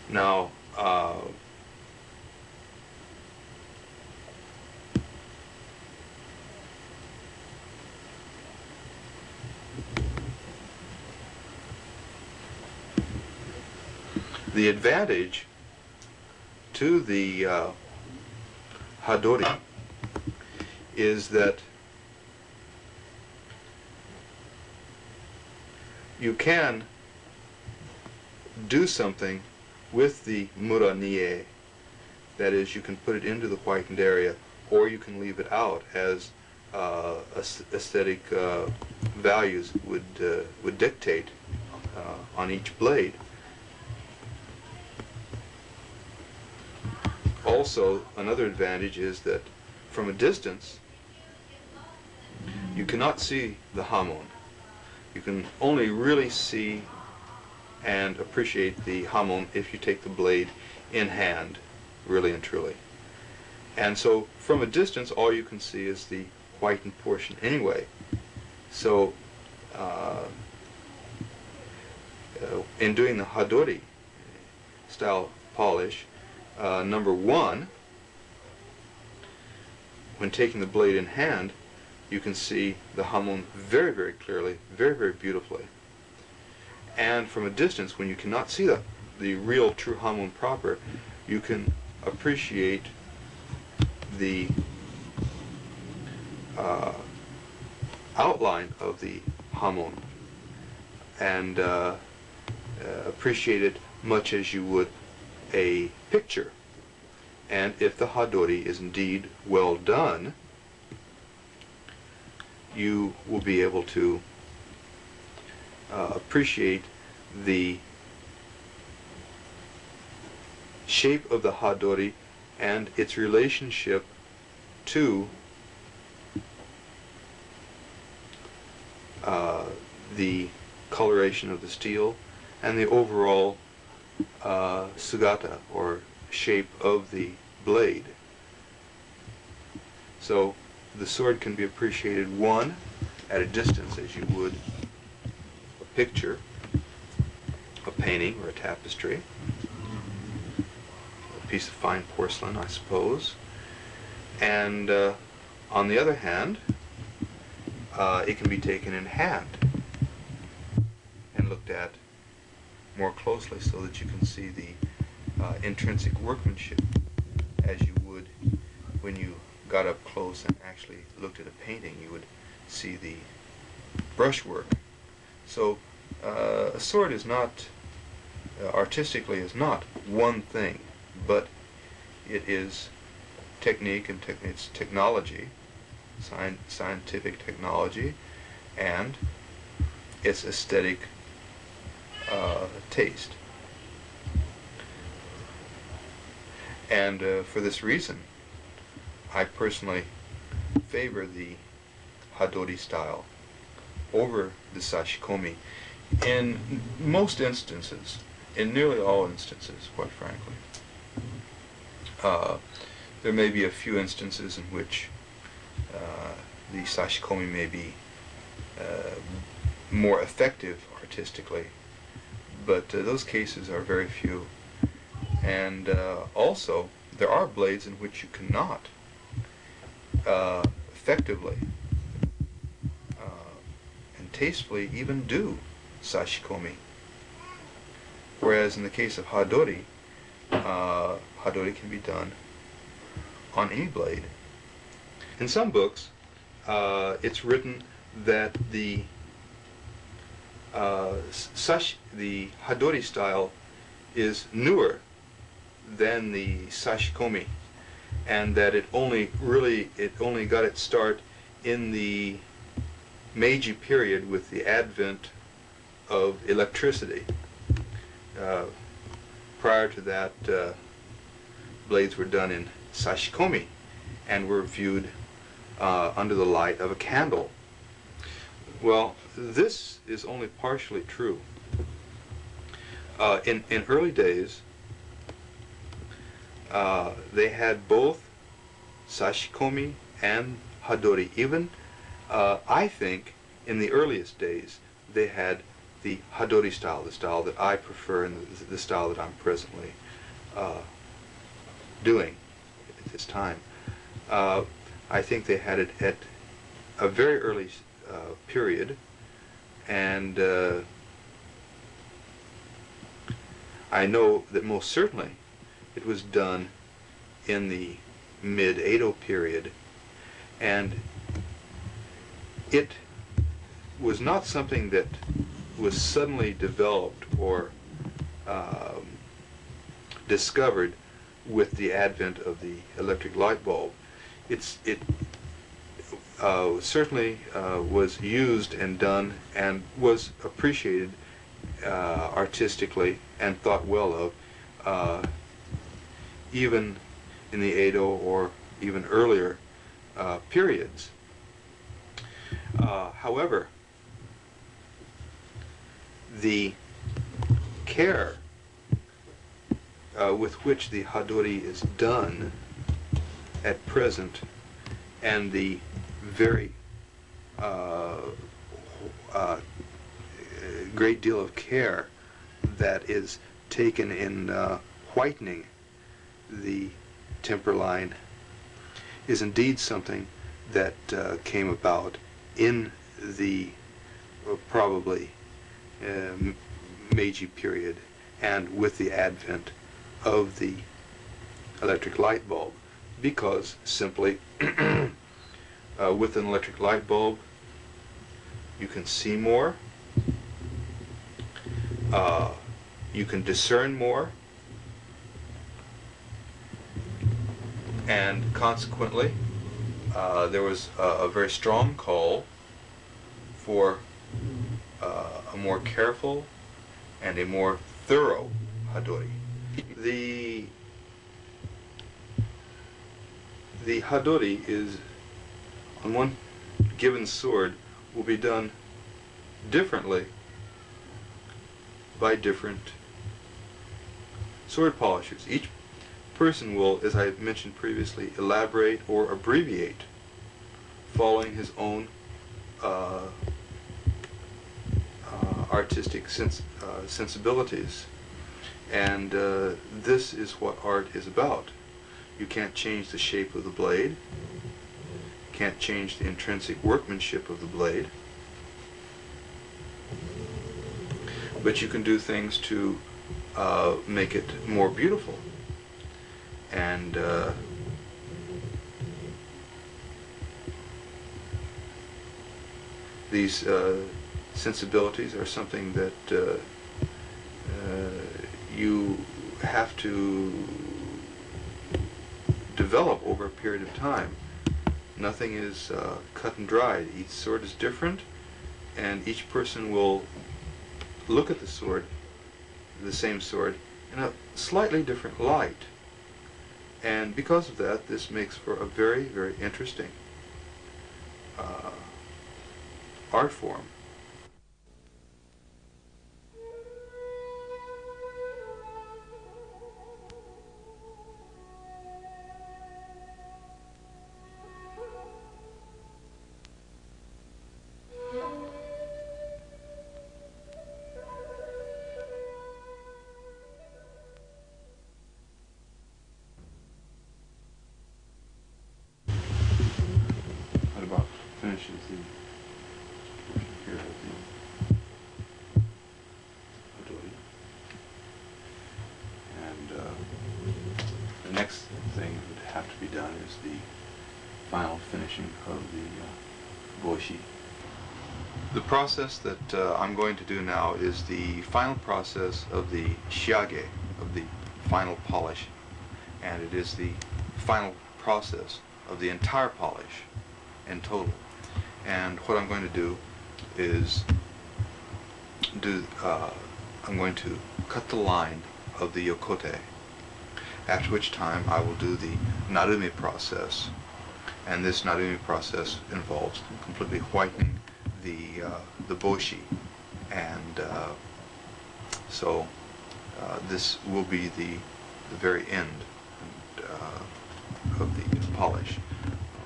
Now, the advantage to the hadori is that you can do something with the mura-nie. That is, you can put it into the whitened area, or you can leave it out as aesthetic values would dictate on each blade. Also, another advantage is that from a distance, you cannot see the hamon. You can only really see and appreciate the hamon if you take the blade in hand, really and truly. And so, from a distance, all you can see is the whitened portion anyway. So, in doing the hadori style polish, number one, when taking the blade in hand, you can see the hamon very, very clearly, very, very beautifully. And from a distance, when you cannot see the real true hamon proper, you can appreciate the outline of the hamon and appreciate it much as you would a picture. And if the hadori is indeed well done, you will be able to appreciate the shape of the hadori and its relationship to the coloration of the steel and the overall sugata, or shape of the blade. So the sword can be appreciated, one, at a distance as you would a picture, a painting, or a tapestry, a piece of fine porcelain, I suppose. And on the other hand, it can be taken in hand and looked at more closely so that you can see the intrinsic workmanship as you would when you got up close and actually looked at a painting. You would see the brushwork. So a sword is not, artistically is not one thing, but it is technique and it's technology, scientific technology, and its aesthetic taste. And for this reason, I personally favor the hadori style over the sashikomi in most instances, in nearly all instances, quite frankly. There may be a few instances in which the sashikomi may be more effective artistically, but those cases are very few. And also, there are blades in which you cannot effectively and tastefully even do sashikomi. Whereas in the case of hadori, hadori can be done on any blade. In some books, it's written that the hadori style is newer than the sashikomi, and that it only got its start in the Meiji period with the advent of electricity. Prior to that, blades were done in sashikomi and were viewed under the light of a candle. Well, this is only partially true. In early days, they had both sashikomi and hadori. Even, I think, in the earliest days, they had the Hadori style, the style that I prefer and the style that I'm presently doing at this time. I think they had it at a very early period, and I know that most certainly it was done in the mid-Edo period, and it was not something that was suddenly developed or discovered with the advent of the electric light bulb. It certainly was used and done and was appreciated artistically and thought well of even in the Edo or even earlier periods. However, the care with which the Hadori is done at present, and the very great deal of care that is taken in whitening the temper line, is indeed something that came about in the probably Meiji period, and with the advent of the electric light bulb, because simply with an electric light bulb you can see more, you can discern more, and consequently there was a very strong call for a more careful and a more thorough Hadori. The Hadori is, on one given sword, will be done differently by different sword polishers. Each person will, as I mentioned previously, elaborate or abbreviate following his own artistic sensibilities. And this is what art is about. You can't change the shape of the blade, can't change the intrinsic workmanship of the blade, but you can do things to make it more beautiful. And these sensibilities are something that you have to develop over a period of time. Nothing is cut and dried. Each sword is different, and each person will look at the sword, the same sword, in a slightly different light. And because of that, this makes for a very, very interesting art form. Finishes the portion here of the Hadori. And the next thing that would have to be done is the final finishing of the Bowhay. The process that I'm going to do now is the final process of the shiage, of the final polish. And it is the final process of the entire polish in total. And what I'm going to do is I'm going to cut the line of the yokote, after which time I will do the narumi process. And this narumi process involves completely whitening the boshi. And so this will be the very end of the polish.